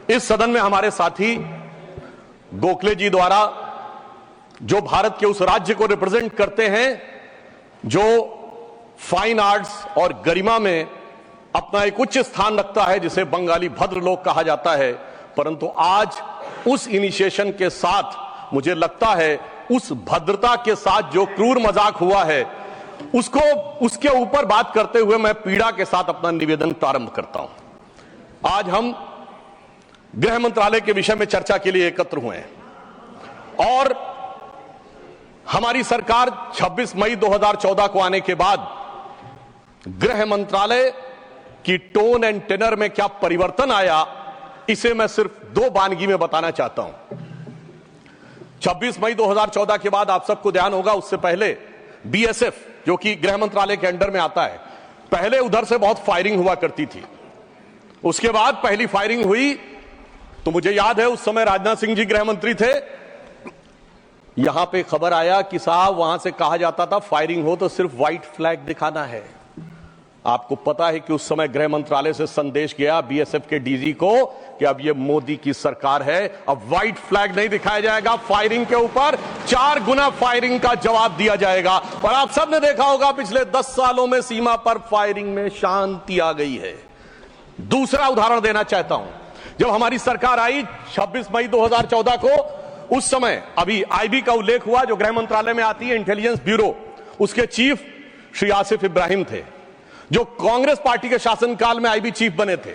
इस सदन में हमारे साथी गोखले जी द्वारा जो भारत के उस राज्य को रिप्रेजेंट करते हैं जो फाइन आर्ट्स और गरिमा में अपना एक उच्च स्थान रखता है, जिसे बंगाली भद्र लोक कहा जाता है, परंतु आज उस इनिशिएशन के साथ मुझे लगता है उस भद्रता के साथ जो क्रूर मजाक हुआ है उसके ऊपर बात करते हुए मैं पीड़ा के साथ अपना निवेदन प्रारंभ करता हूं। आज हम गृह मंत्रालय के विषय में चर्चा के लिए एकत्र हुए हैं और हमारी सरकार 26 मई 2014 को आने के बाद गृह मंत्रालय की टोन एंड टेनर में क्या परिवर्तन आया, इसे मैं सिर्फ दो वानगी में बताना चाहता हूं। 26 मई 2014 के बाद आप सबको ध्यान होगा, उससे पहले बीएसएफ जो कि गृह मंत्रालय के अंडर में आता है, पहले उधर से बहुत फायरिंग हुआ करती थी। उसके बाद पहली फायरिंग हुई तो मुझे याद है उस समय राजनाथ सिंह जी गृह मंत्री थे। यहां पे खबर आया कि साहब वहां से कहा जाता था फायरिंग हो तो सिर्फ व्हाइट फ्लैग दिखाना है। आपको पता है कि उस समय गृह मंत्रालय से संदेश गया बीएसएफ के डीजी को कि अब ये मोदी की सरकार है, अब व्हाइट फ्लैग नहीं दिखाया जाएगा, फायरिंग के ऊपर 4 गुना फायरिंग का जवाब दिया जाएगा। और आप सबने देखा होगा पिछले 10 सालों में सीमा पर फायरिंग में शांति आ गई है। दूसरा उदाहरण देना चाहता हूं, जब हमारी सरकार आई 26 मई 2014 को, उस समय अभी आईबी का उल्लेख हुआ जो गृह मंत्रालय में आती है, इंटेलिजेंस ब्यूरो, उसके चीफ श्री आसिफ इब्राहिम थे जो कांग्रेस पार्टी के शासनकाल में आईबी चीफ बने थे।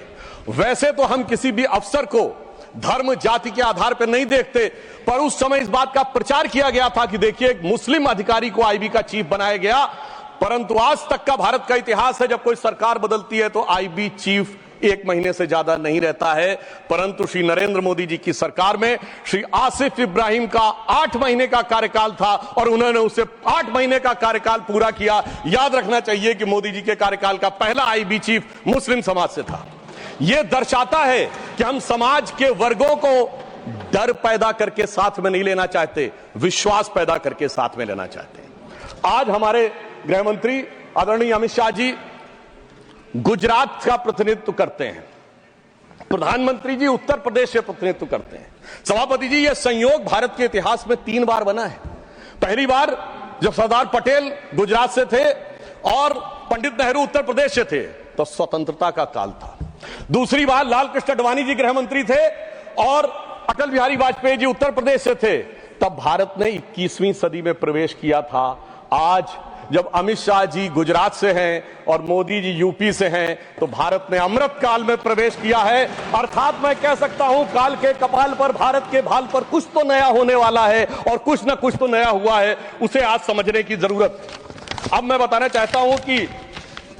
वैसे तो हम किसी भी अफसर को धर्म जाति के आधार पर नहीं देखते, पर उस समय इस बात का प्रचार किया गया था कि देखिए एक मुस्लिम अधिकारी को आईबी का चीफ बनाया गया। परंतु आज तक का भारत का इतिहास है, जब कोई सरकार बदलती है तो आईबी चीफ 1 महीने से ज्यादा नहीं रहता है। परंतु श्री नरेंद्र मोदी जी की सरकार में श्री आसिफ इब्राहिम का 8 महीने का कार्यकाल था और उन्होंने उसे 8 महीने का कार्यकाल पूरा किया। याद रखना चाहिए कि मोदी जी के कार्यकाल का पहला आईबी चीफ मुस्लिम समाज से था। यह दर्शाता है कि हम समाज के वर्गों को डर पैदा करके साथ में नहीं लेना चाहते, विश्वास पैदा करके साथ में लेना चाहते हैं। आज हमारे गृह मंत्री आदरणीय अमित शाह जी गुजरात का प्रतिनिधित्व करते हैं, प्रधानमंत्री जी उत्तर प्रदेश से प्रतिनिधित्व करते हैं। सभापति जी, यह संयोग भारत के इतिहास में 3 बार बना है। पहली बार जब सरदार पटेल गुजरात से थे और पंडित नेहरू उत्तर प्रदेश से थे तो स्वतंत्रता का काल था। दूसरी बार लाल कृष्ण आडवाणी जी गृह मंत्री थे और अटल बिहारी वाजपेयी जी उत्तर प्रदेश से थे, तब भारत ने 21वीं सदी में प्रवेश किया था। आज जब अमित शाह जी गुजरात से हैं और मोदी जी यूपी से हैं तो भारत ने अमृत काल में प्रवेश किया है। अर्थात मैं कह सकता हूं काल के कपाल पर, भारत के भाल पर कुछ तो नया होने वाला है और कुछ ना कुछ तो नया हुआ है, उसे आज समझने की जरूरत। अब मैं बताना चाहता हूं कि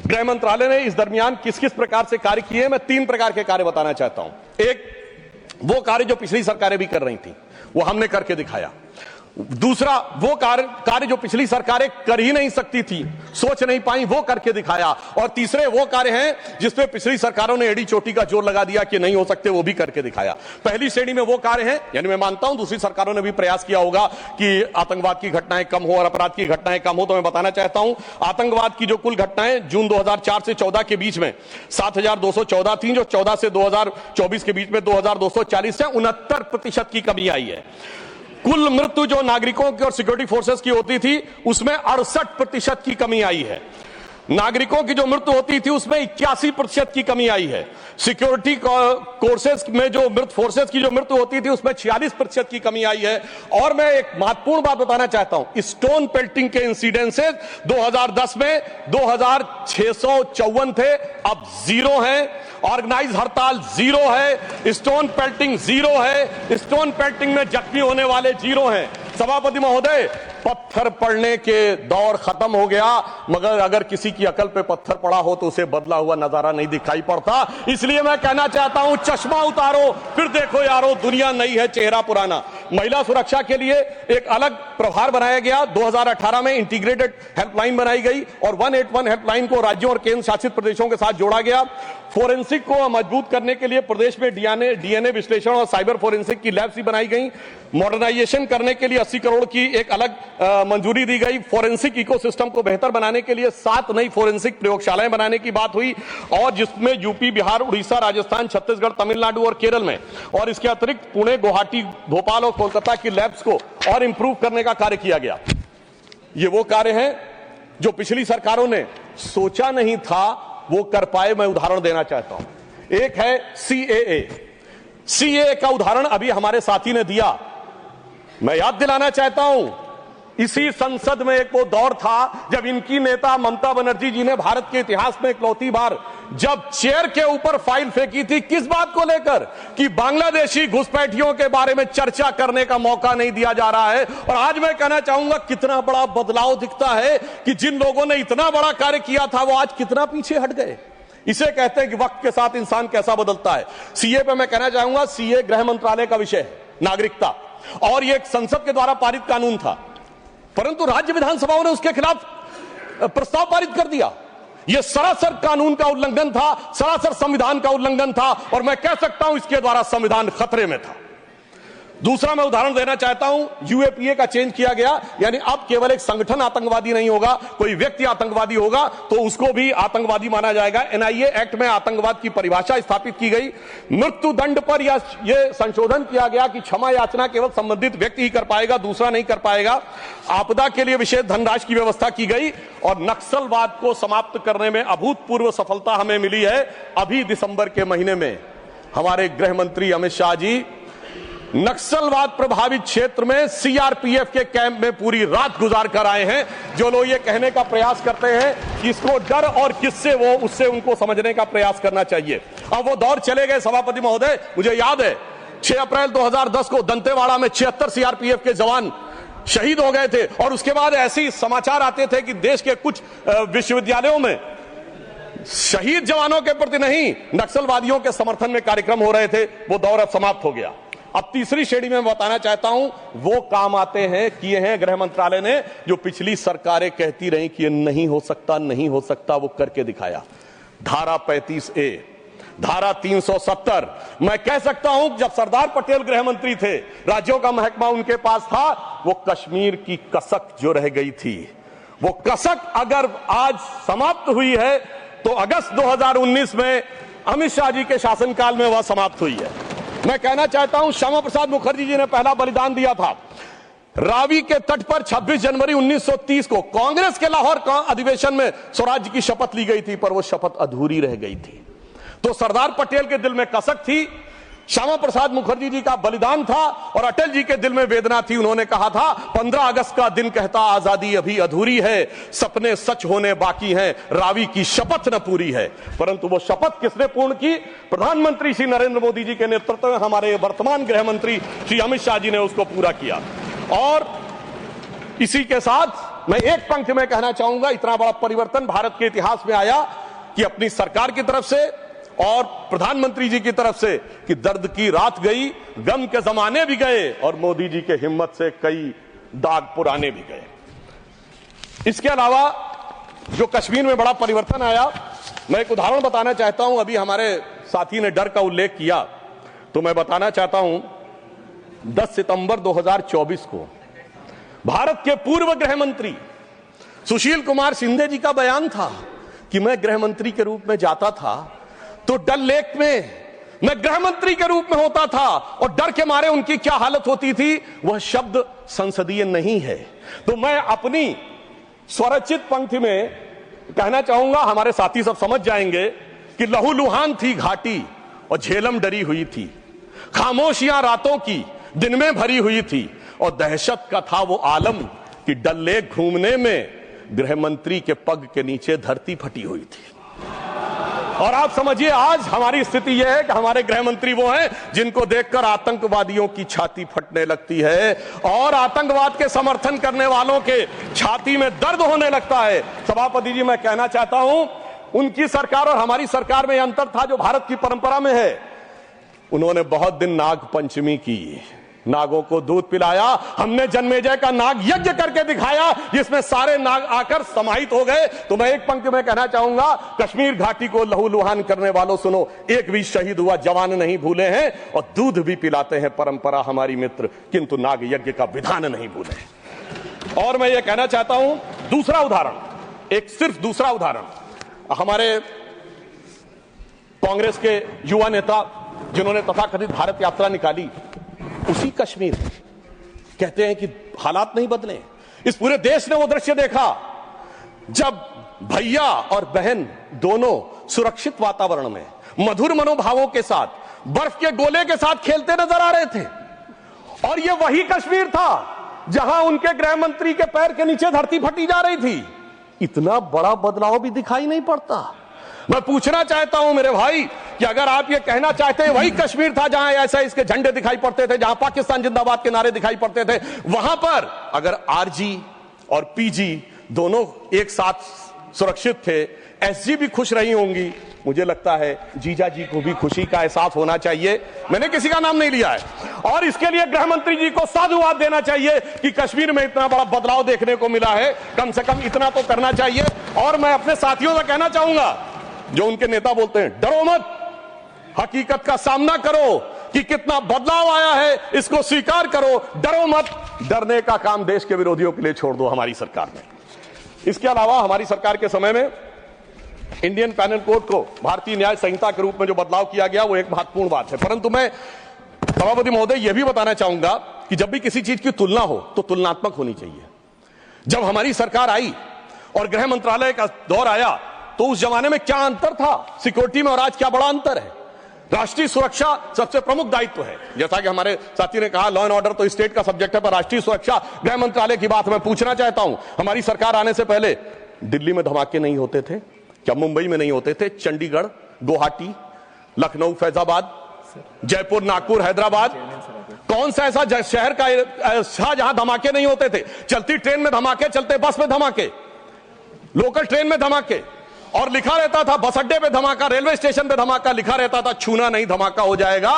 गृह मंत्रालय ने इस दरमियान किस किस प्रकार से कार्य किए। मैं 3 प्रकार के कार्य बताना चाहता हूं। एक, वो कार्य जो पिछली सरकारें भी कर रही थी वो हमने करके दिखाया। दूसरा, वो कार्य जो पिछली सरकारें कर ही नहीं सकती थी, सोच नहीं पाई, वो करके दिखाया। और तीसरे वो कार्य हैं जिसपे पिछली सरकारों ने एड़ी चोटी का जोर लगा दिया कि नहीं हो सकते, वो भी करके दिखाया। पहली श्रेणी में वो कार्य हैं, यानी मैं मानता हूं दूसरी सरकारों ने भी प्रयास किया होगा कि आतंकवाद की घटनाएं कम हो और अपराध की घटनाएं कम हो। तो मैं बताना चाहता हूं आतंकवाद की जो कुल घटनाएं जून 2004 से 14 के बीच में 7214 थी, जो 14 से 2024 के बीच में 2240 से 69% की कमी आई है। कुल मृत्यु जो नागरिकों की और सिक्योरिटी फोर्सेस की होती थी उसमें 68% की कमी आई है। नागरिकों की जो मृत्यु होती थी उसमें 81% की कमी आई है। सिक्योरिटी कोर्सेज में जो फोर्सेस की जो मृत्यु होती थी उसमें 46% की कमी आई है। और मैं एक महत्वपूर्ण बात बताना चाहता हूं, स्टोन पेल्टिंग के इंसिडेंसेस 2010 में 2654 थे, अब 0 हैं। ऑर्गेनाइज हड़ताल 0 है, स्टोन पेल्टिंग 0 है, स्टोन पेल्टिंग में जख्मी होने वाले 0 हैं। सभापति महोदय, पत्थर पड़ने के दौर खत्म हो गया, मगर अगर किसी की अकल पे पत्थर पड़ा हो तो उसे बदला हुआ नजारा नहीं दिखाई पड़ता। इसलिए मैं कहना चाहता हूं चश्मा उतारो फिर देखो यारो, दुनिया नई है चेहरा पुराना। महिला सुरक्षा के लिए एक अलग प्रभार बनाया गया। 2018 में इंटीग्रेटेड हेल्पलाइन बनाई गई और 181 हेल्पलाइन को राज्यों और केंद्र शासित प्रदेशों के साथ जोड़ा गया। फोरेंसिक को मजबूत करने के लिए प्रदेश में डीएनए विश्लेषण और साइबर फोरेंसिक की लैब्स भी बनाई गई। मॉडर्नाइजेशन करने के लिए 80 करोड़ की एक अलग मंजूरी दी गई। फोरेंसिक इकोसिस्टम को बेहतर बनाने के लिए 7 नई फोरेंसिक प्रयोगशालाएं बनाने की बात हुई, और जिसमें यूपी, बिहार, उड़ीसा, राजस्थान, छत्तीसगढ़, तमिलनाडु और केरल में, और इसके अतिरिक्त पुणे, गुवाहाटी, भोपाल और कोलकाता की लैब्स को और इंप्रूव करने का कार्य किया गया। ये वो कार्य है जो पिछली सरकारों ने सोचा नहीं था वो कर पाए। मैं उदाहरण देना चाहता हूं। एक है सीएए का उदाहरण अभी हमारे साथी ने दिया। मैं याद दिलाना चाहता हूं, इसी संसद में एक वो दौर था जब इनकी नेता ममता बनर्जी जी ने भारत के इतिहास में इकलौती बार जब चेयर के ऊपर फाइल फेंकी थी, किस बात को लेकर कि बांग्लादेशी घुसपैठियों के बारे में चर्चा करने का मौका नहीं दिया जा रहा है। और आज मैं कहना चाहूंगा कितना बड़ा बदलाव दिखता है कि जिन लोगों ने इतना बड़ा कार्य किया था वो आज कितना पीछे हट गए। इसे कहते हैं कि वक्त के साथ इंसान कैसा बदलता है। सीए पे मैं कहना चाहूंगा, सीए गृह मंत्रालय का विषय है, नागरिकता, और ये एक संसद के द्वारा पारित कानून था, परंतु राज्य विधानसभाओं ने उसके खिलाफ प्रस्ताव पारित कर दिया। यह सरासर कानून का उल्लंघन था, सरासर संविधान का उल्लंघन था, और मैं कह सकता हूं इसके द्वारा संविधान खतरे में था। दूसरा मैं उदाहरण देना चाहता हूं, यूएपीए का चेंज किया गया, यानी अब केवल एक संगठन आतंकवादी नहीं होगा, कोई व्यक्ति आतंकवादी होगा तो उसको भी आतंकवादी माना जाएगा। एनआईए एक्ट में आतंकवाद की परिभाषा स्थापित की गई। मृत्यु दंड पर यह संशोधन किया गया कि क्षमा याचना केवल संबंधित व्यक्ति ही कर पाएगा, दूसरा नहीं कर पाएगा। आपदा के लिए विशेष धनराशि की व्यवस्था की गई, और नक्सलवाद को समाप्त करने में अभूतपूर्व सफलता हमें मिली है। अभी दिसंबर के महीने में हमारे गृह मंत्री अमित शाह जी नक्सलवाद प्रभावित क्षेत्र में सीआरपीएफ के कैंप में पूरी रात गुजार कर आए हैं। जो लोग ये कहने का प्रयास करते हैं कि इसको डर और किससे वो, उससे उनको समझने का प्रयास करना चाहिए। अब वो दौर चले गए सभापति महोदय। मुझे याद है 6 अप्रैल 2010 को दंतेवाड़ा में 76 सीआरपीएफ के जवान शहीद हो गए थे, और उसके बाद ऐसे समाचार आते थे कि देश के कुछ विश्वविद्यालयों में शहीद जवानों के प्रति नहीं, नक्सलवादियों के समर्थन में कार्यक्रम हो रहे थे। वो दौर अब समाप्त हो गया। अब तीसरी श्रेणी में बताना चाहता हूं, वो काम आते हैं, किए हैं गृह मंत्रालय ने, जो पिछली सरकारें कहती रही कि ये नहीं हो सकता, नहीं हो सकता, वो करके दिखाया। धारा 35A, धारा 370। मैं कह सकता हूं जब सरदार पटेल गृह मंत्री थे, राज्यों का महकमा उनके पास था, वो कश्मीर की कसक जो रह गई थी, वो कसक अगर आज समाप्त हुई है तो अगस्त 2019 में अमित शाह जी के शासनकाल में वह समाप्त हुई है। मैं कहना चाहता हूं, श्यामा प्रसाद मुखर्जी जी ने पहला बलिदान दिया था रावी के तट पर 26 जनवरी 1930 को। कांग्रेस के लाहौर अधिवेशन में स्वराज्य की शपथ ली गई थी, पर वो शपथ अधूरी रह गई थी। तो सरदार पटेल के दिल में कसक थी, श्यामा प्रसाद मुखर्जी जी का बलिदान था, और अटल जी के दिल में वेदना थी। उन्होंने कहा था 15 अगस्त का दिन कहता आजादी अभी अधूरी है, सपने सच होने बाकी हैं, रावी की शपथ न पूरी है। परंतु वो शपथ किसने पूर्ण की? प्रधानमंत्री श्री नरेंद्र मोदी जी के नेतृत्व में हमारे वर्तमान गृह मंत्री श्री अमित शाह जी ने उसको पूरा किया। और इसी के साथ मैं एक पंक्ति में कहना चाहूंगा, इतना बड़ा परिवर्तन भारत के इतिहास में आया कि अपनी सरकार की तरफ से और प्रधानमंत्री जी की तरफ से कि दर्द की रात गई, गम के जमाने भी गए, और मोदी जी के हिम्मत से कई दाग पुराने भी गए। इसके अलावा जो कश्मीर में बड़ा परिवर्तन आया, मैं एक उदाहरण बताना चाहता हूं। अभी हमारे साथी ने डर का उल्लेख किया, तो मैं बताना चाहता हूं 10 सितंबर 2024 को भारत के पूर्व गृह मंत्री सुशील कुमार शिंदे जी का बयान था कि मैं गृह मंत्री के रूप में जाता था तो डल लेक में मैं गृह मंत्री के रूप में होता था, और डर के मारे उनकी क्या हालत होती थी, वह शब्द संसदीय नहीं है। तो मैं अपनी स्वरचित पंक्ति में कहना चाहूंगा, हमारे साथी सब समझ जाएंगे कि लहूलुहान थी घाटी और झेलम डरी हुई थी, खामोशियां रातों की दिन में भरी हुई थी, और दहशत का था वो आलम कि डल लेक घूमने में गृह मंत्री के पग के नीचे धरती फटी हुई थी। और आप समझिए आज हमारी स्थिति यह है कि हमारे गृह मंत्री वो हैं जिनको देखकर आतंकवादियों की छाती फटने लगती है, और आतंकवाद के समर्थन करने वालों के छाती में दर्द होने लगता है। सभापति जी, मैं कहना चाहता हूं, उनकी सरकार और हमारी सरकार में यह अंतर था जो भारत की परंपरा में है। उन्होंने बहुत दिन नाग पंचमी की, नागों को दूध पिलाया, हमने जन्मेजय का नाग यज्ञ करके दिखाया जिसमें सारे नाग आकर समाहित हो गए। तो मैं एक पंक्ति में कहना चाहूंगा, कश्मीर घाटी को लहूलुहान करने वालों सुनो, एक भी शहीद हुआ जवान नहीं भूले हैं, और दूध भी पिलाते हैं परंपरा हमारी मित्र, किंतु नाग यज्ञ का विधान नहीं भूले। और मैं ये कहना चाहता हूं, दूसरा उदाहरण, एक सिर्फ दूसरा उदाहरण, हमारे कांग्रेस के युवा नेता जिन्होंने तथाकथित भारत यात्रा निकाली, उसी कश्मीर कहते हैं कि हालात नहीं बदले। इस पूरे देश ने वो दृश्य देखा जब भैया और बहन दोनों सुरक्षित वातावरण में मधुर मनोभावों के साथ बर्फ के गोले के साथ खेलते नजर आ रहे थे। और ये वही कश्मीर था जहां उनके गृह मंत्री के पैर के नीचे धरती फटी जा रही थी। इतना बड़ा बदलाव भी दिखाई नहीं पड़ता। मैं पूछना चाहता हूं मेरे भाई कि अगर आप ये कहना चाहते हैं वही कश्मीर था जहां ऐसा इसके झंडे दिखाई पड़ते थे, जहां पाकिस्तान जिंदाबाद के नारे दिखाई पड़ते थे, वहां पर अगर आरजी और पीजी दोनों एक साथ सुरक्षित थे, एसजी भी खुश रही होंगी, मुझे लगता है जीजा जी को भी खुशी का एहसास होना चाहिए। मैंने किसी का नाम नहीं लिया है। और इसके लिए गृह मंत्री जी को साधुवाद देना चाहिए कि कश्मीर में इतना बड़ा बदलाव देखने को मिला है, कम से कम इतना तो करना चाहिए। और मैं अपने साथियों से कहना चाहूंगा जो उनके नेता बोलते हैं डरो मत, हकीकत का सामना करो कि कितना बदलाव आया है, इसको स्वीकार करो, डरो मत। डरने का काम देश के विरोधियों के लिए छोड़ दो हमारी सरकार ने। इसके अलावा हमारी सरकार के समय में इंडियन पैनल कोड को भारतीय न्याय संहिता के रूप में जो बदलाव किया गया वो एक महत्वपूर्ण बात है। परंतु मैं सभापति महोदय यह भी बताना चाहूंगा कि जब भी किसी चीज की तुलना हो तो तुलनात्मक होनी चाहिए। जब हमारी सरकार आई और गृह मंत्रालय का दौर आया तो उस जमाने में क्या अंतर था सिक्योरिटी में और आज क्या बड़ा अंतर है। राष्ट्रीय सुरक्षा सबसे प्रमुख दायित्व है। जैसा कि हमारे साथी ने कहा, लॉ एंड ऑर्डर तो स्टेट का सब्जेक्ट है, पर राष्ट्रीय सुरक्षा गृह मंत्रालय की बात मैं पूछना चाहता हूं। हमारी सरकार आने से पहले दिल्ली में धमाके नहीं होते थे क्या? मुंबई में नहीं होते थे? चंडीगढ़, गुवाहाटी, लखनऊ, फैजाबाद, जयपुर, नागपुर, हैदराबाद, कौन सा ऐसा शहर का जहां धमाके नहीं होते थे? चलती ट्रेन में धमाके, चलते बस में धमाके, लोकल ट्रेन में धमाके, और लिखा रहता था बस अड्डे पे धमाका, रेलवे स्टेशन पे धमाका, लिखा रहता था छूना नहीं धमाका हो जाएगा।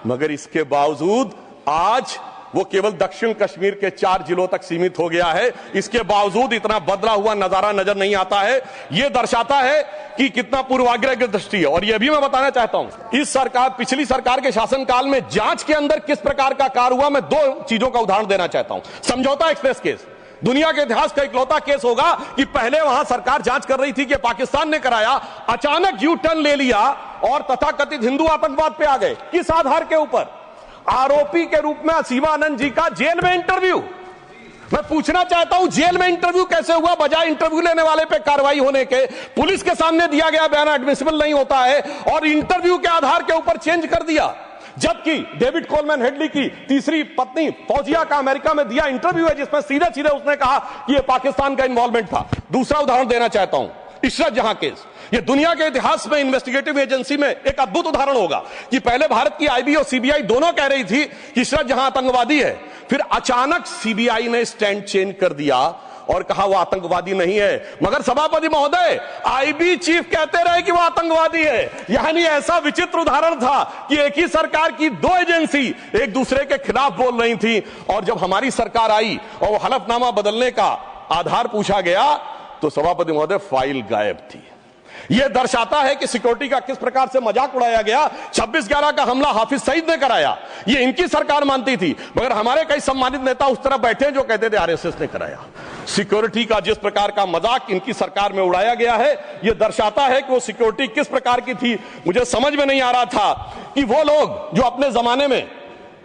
मगर इसके बावजूद आज वो केवल दक्षिण कश्मीर के 4 जिलों तक सीमित हो गया है। इसके बावजूद इतना बदला हुआ नजारा नजर नहीं आता है। यह दर्शाता है कि कितना पूर्वाग्रह की दृष्टि है। और यह भी मैं बताना चाहता हूं, इस सरकार, पिछली सरकार के शासनकाल में जांच के अंदर किस प्रकार का कार्य हुआ, मैं 2 चीजों का उदाहरण देना चाहता हूं। समझौता एक्सप्रेस केस दुनिया के इतिहास का इकलौता केस होगा कि पहले वहां सरकार जांच कर रही थी कि पाकिस्तान ने कराया, अचानक यू टर्न ले लिया और तथाकथित हिंदू आतंकवाद पे आ गए। किस आधार के ऊपर? आरोपी के रूप में असीमा आनंद जी का जेल में इंटरव्यू। मैं पूछना चाहता हूं जेल में इंटरव्यू कैसे हुआ? बजाय इंटरव्यू लेने वाले पे कार्रवाई होने के, पुलिस के सामने दिया गया बयान एडमिसिबल नहीं होता है और इंटरव्यू के आधार के ऊपर चेंज कर दिया। जबकि डेविड कोलमैन हेडली की तीसरी पत्नी फौजिया का अमेरिका में दिया इंटरव्यू है जिसमें सीधे सीधे उसने कहा कि यह पाकिस्तान का इन्वॉल्वमेंट था। दूसरा उदाहरण देना चाहता हूं, इशरत जहां केस। यह दुनिया के इतिहास में इन्वेस्टिगेटिव एजेंसी में एक अद्भुत उदाहरण होगा कि पहले भारत की आईबी और सीबीआई दोनों कह रही थी कि इशरत जहां आतंकवादी है, फिर अचानक सीबीआई ने स्टैंड चेंज कर दिया और कहा वो आतंकवादी नहीं है। मगर सभापति महोदय, आईबी चीफ कहते रहे कि वो आतंकवादी है। यानी ऐसा विचित्र उदाहरण था कि एक ही सरकार की 2 एजेंसी एक दूसरे के खिलाफ बोल रही थी। और जब हमारी सरकार आई और वो हलफनामा बदलने का आधार पूछा गया तो सभापति महोदय फाइल गायब थी। यह दर्शाता है कि सिक्योरिटी का किस प्रकार से मजाक उड़ाया गया। 26/11 का हमला हाफिज सईद ने कराया, यह इनकी सरकार मानती थी, मगर हमारे कई सम्मानित नेता उस तरफ बैठे हैं जो कहते थे आरएसएस ने कराया। सिक्योरिटी का जिस प्रकार का मजाक इनकी सरकार में उड़ाया गया है, यह दर्शाता है कि वो सिक्योरिटी किस प्रकार की थी। मुझे समझ में नहीं आ रहा था कि वो लोग जो अपने जमाने में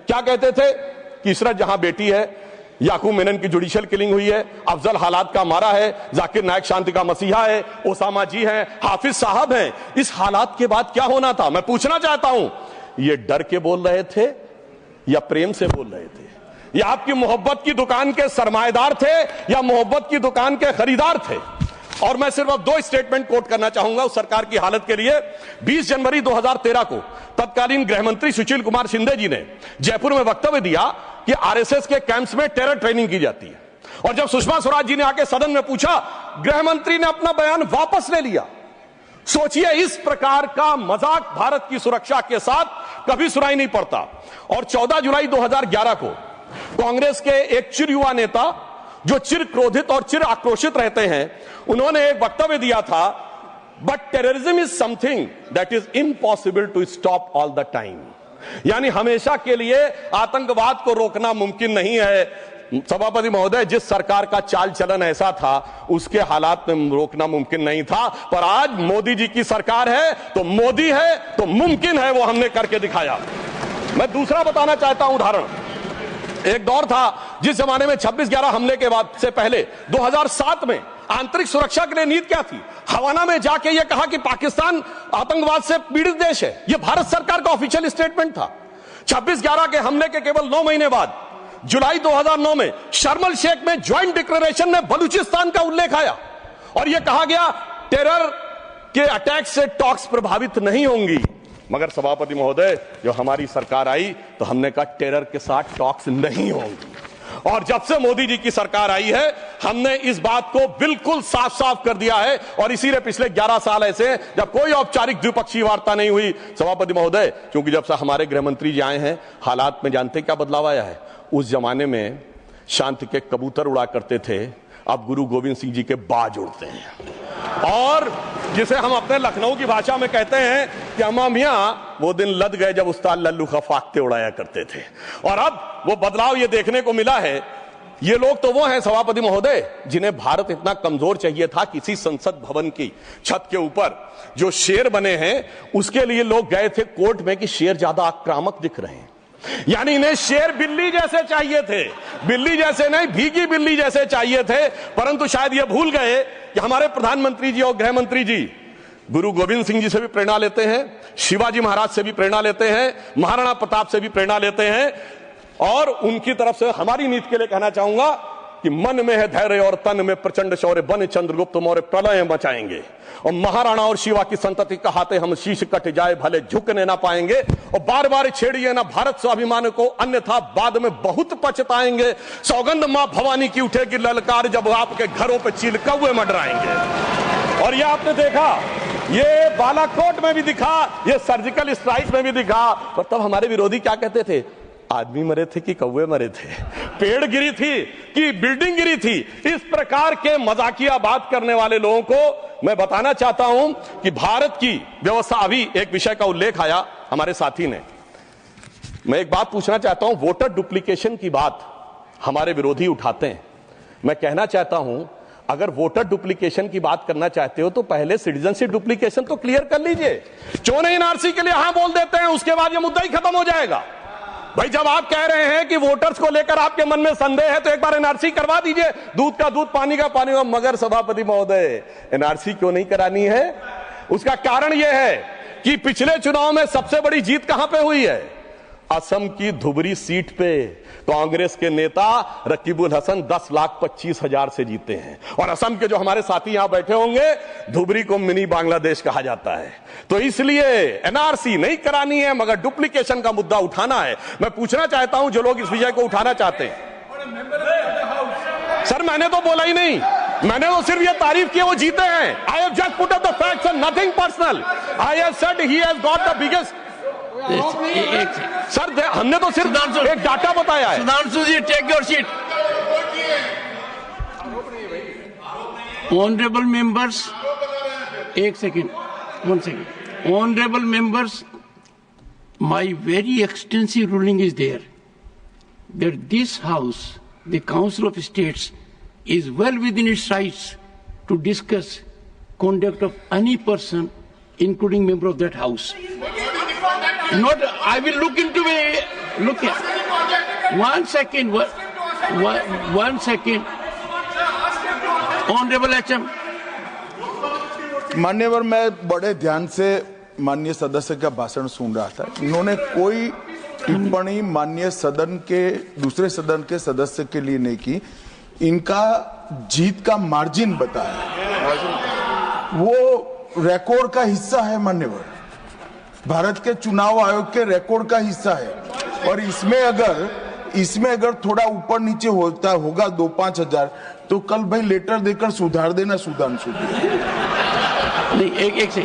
क्या कहते थे कि इशरत जहां बेटी है, याकूब मेनन की जुडिशियल किलिंग हुई है, अफजल हालात का मारा है, जाकिर नायक शांति का मसीहा है, ओसामा जी हैं, हाफिज साहब हैं। इस हालात के बाद क्या होना था? मैं पूछना चाहता हूं, ये डर के बोल रहे थे या प्रेम से बोल रहे थे? या आपकी मोहब्बत की दुकान के सरमाएदार थे या मोहब्बत की दुकान के खरीदार थे? और मैं सिर्फ अब 2 स्टेटमेंट कोट करना चाहूंगा उस सरकार की हालत के लिए। 20 जनवरी 2013 को तत्कालीन गृह मंत्री सुशील कुमार शिंदे जी ने जयपुर में वक्तव्य दिया कि आरएसएस के कैंप्स में टेरर ट्रेनिंग की जाती है। और जब सुषमा स्वराज जी ने आके सदन में पूछा, गृह मंत्री ने अपना बयान वापस ले लिया। सोचिए, इस प्रकार का मजाक भारत की सुरक्षा के साथ कभी सुनाई नहीं पड़ता। और 14 जुलाई 2011 को कांग्रेस के एक चिर युवा नेता जो चिर क्रोधित और चिर आक्रोशित रहते हैं, उन्होंने एक वक्तव्य दिया था, but terrorism is something that is impossible to stop all the time. यानी हमेशा के लिए आतंकवाद को रोकना मुमकिन नहीं है। सभापति महोदय, जिस सरकार का चाल चलन ऐसा था, उसके हालात में रोकना मुमकिन नहीं था, पर आज मोदी जी की सरकार है तो मोदी है तो मुमकिन है, वो हमने करके दिखाया। मैं दूसरा बताना चाहता हूं उदाहरण। एक दौर था जिस जमाने में 26/11 हमले के बाद से पहले 2007 में आंतरिक सुरक्षा के लिए नीति क्या थी? हवाना में जाके यह कहा कि पाकिस्तान आतंकवाद से पीड़ित देश है। यह भारत सरकार का ऑफिशियल स्टेटमेंट था। 26/11 के हमले के केवल 9 महीने बाद जुलाई 2009 में शर्म शेख में ज्वाइंट डिक्लेरेशन में बलूचिस्तान का उल्लेख आया और यह कहा गया टेरर के अटैक से टॉक्स प्रभावित नहीं होंगी। मगर सभापति महोदय, जो हमारी सरकार आई तो हमने कहा टेरर के साथ टॉक्स नहीं होंगी। और जब से मोदी जी की सरकार आई है, हमने इस बात को बिल्कुल साफ साफ कर दिया है। और इसीलिए पिछले 11 साल ऐसे जब कोई औपचारिक द्विपक्षीय वार्ता नहीं हुई, सभापति महोदय, क्योंकि जब से हमारे गृह मंत्री जी आए हैं, हालात में जानते क्या बदलाव आया है? उस जमाने में शांति के कबूतर उड़ा करते थे, अब गुरु गोविंद सिंह जी के बाज उड़ते हैं। और जिसे हम अपने लखनऊ की भाषा में कहते हैं कि अम्मा मियां वो दिन लद गए जब उस्ताद लल्लू खा फाख्ते उड़ाया करते थे। और अब वो बदलाव ये देखने को मिला है। ये लोग तो वो हैं सभापति महोदय, जिन्हें भारत इतना कमजोर चाहिए था, किसी संसद भवन की छत के ऊपर जो शेर बने हैं उसके लिए लोग गए थे कोर्ट में कि शेर ज्यादा आक्रामक दिख रहे हैं। यानी इन्हें शेर बिल्ली जैसे चाहिए थे, बिल्ली जैसे नहीं, भीगी बिल्ली जैसे चाहिए थे। परंतु शायद ये भूल गए कि हमारे प्रधानमंत्री जी और गृह मंत्री जी गुरु गोविंद सिंह जी से भी प्रेरणा लेते हैं, शिवाजी महाराज से भी प्रेरणा लेते हैं, महाराणा प्रताप से भी प्रेरणा लेते हैं। और उनकी तरफ से हमारी नीति के लिए कहना चाहूंगा कि मन में है धैर्य और तन में प्रचंड शौर्य, बन चंद्रगुप्त मौर्य प्रलय मचाएंगे। और महाराणा और शिवा की संतति कहाते हम शीश कट जाए भले झुकने ना पाएंगे। और बार बार छेड़िए ना भारत स्वाभिमान को, अन्यथा बाद में बहुत पछताएंगे। सौगंध मां भवानी की उठेगी ललकार, जब आपके घरों पे चील कौवे मंडराएंगे। और ये आपने देखा, ये बालाकोट में भी दिखा, ये सर्जिकल स्ट्राइक में भी दिखा। पर तब हमारे विरोधी क्या कहते थे? आदमी मरे थे कि कौवे मरे थे, पेड़ गिरी थी कि बिल्डिंग गिरी थी। इस प्रकार के मजाकिया बात करने वाले लोगों को मैं बताना चाहता हूं कि भारत की व्यवस्था, अभी एक विषय का उल्लेख आया हमारे साथी ने, मैं एक बात पूछना चाहता हूं। वोटर डुप्लीकेशन की बात हमारे विरोधी उठाते हैं। मैं कहना चाहता हूं, अगर वोटर डुप्लीकेशन की बात करना चाहते हो तो पहले सिटीजनशिप डुप्लीकेशन तो क्लियर कर लीजिए। क्यों नहीं एनआरसी के लिए हां बोल देते हैं, उसके बाद यह मुद्दा ही खत्म हो जाएगा। भाई, जब आप कह रहे हैं कि वोटर्स को लेकर आपके मन में संदेह है तो एक बार एनआरसी करवा दीजिए, दूध का दूध पानी का पानी। मगर सभापति महोदय, एनआरसी क्यों नहीं करानी है? उसका कारण यह है कि पिछले चुनाव में सबसे बड़ी जीत कहां पे हुई है? असम की धुबरी सीट पे कांग्रेस के नेता रकीबुल हसन 10,25,000 से जीते हैं। और असम के जो हमारे साथी यहां बैठे होंगे, धुबरी को मिनी बांग्लादेश कहा जाता है। तो इसलिए एनआरसी नहीं करानी है, मगर डुप्लीकेशन का मुद्दा उठाना है। मैं पूछना चाहता हूं जो लोग इस विषय को उठाना चाहते हैं। सर, मैंने तो बोला ही नहीं, मैंने तो सिर्फ ये तारीफ की वो जीते हैं। I have just put up the facts and nothing personal. I have said he has got the biggest. Sir, हमने तो सिर्फ एक डाटा बताया है। Sudhanshu ji, take your seat. Honourable members, एक second, 1 second. Honorable members, my very extensive ruling is there that this House, the Council of States, is well within its rights to discuss conduct of any person, including member of that House. Not, I will look into it. Look here. 1 second. One second. Honorable HM. मान्यवर, मैं बड़े ध्यान से माननीय सदस्य का भाषण सुन रहा था। इन्होंने कोई टिप्पणी माननीय सदन के दूसरे सदन के सदस्य के लिए नहीं की। इनका जीत का मार्जिन बताया, वो रिकॉर्ड का हिस्सा है मान्यवर, भारत के चुनाव आयोग के रिकॉर्ड का हिस्सा है। और इसमें अगर थोड़ा ऊपर नीचे होगा 2-5 हजार, तो कल भाई लेटर देकर सुधार देना सुधांशु। नहीं, एक सेकंड।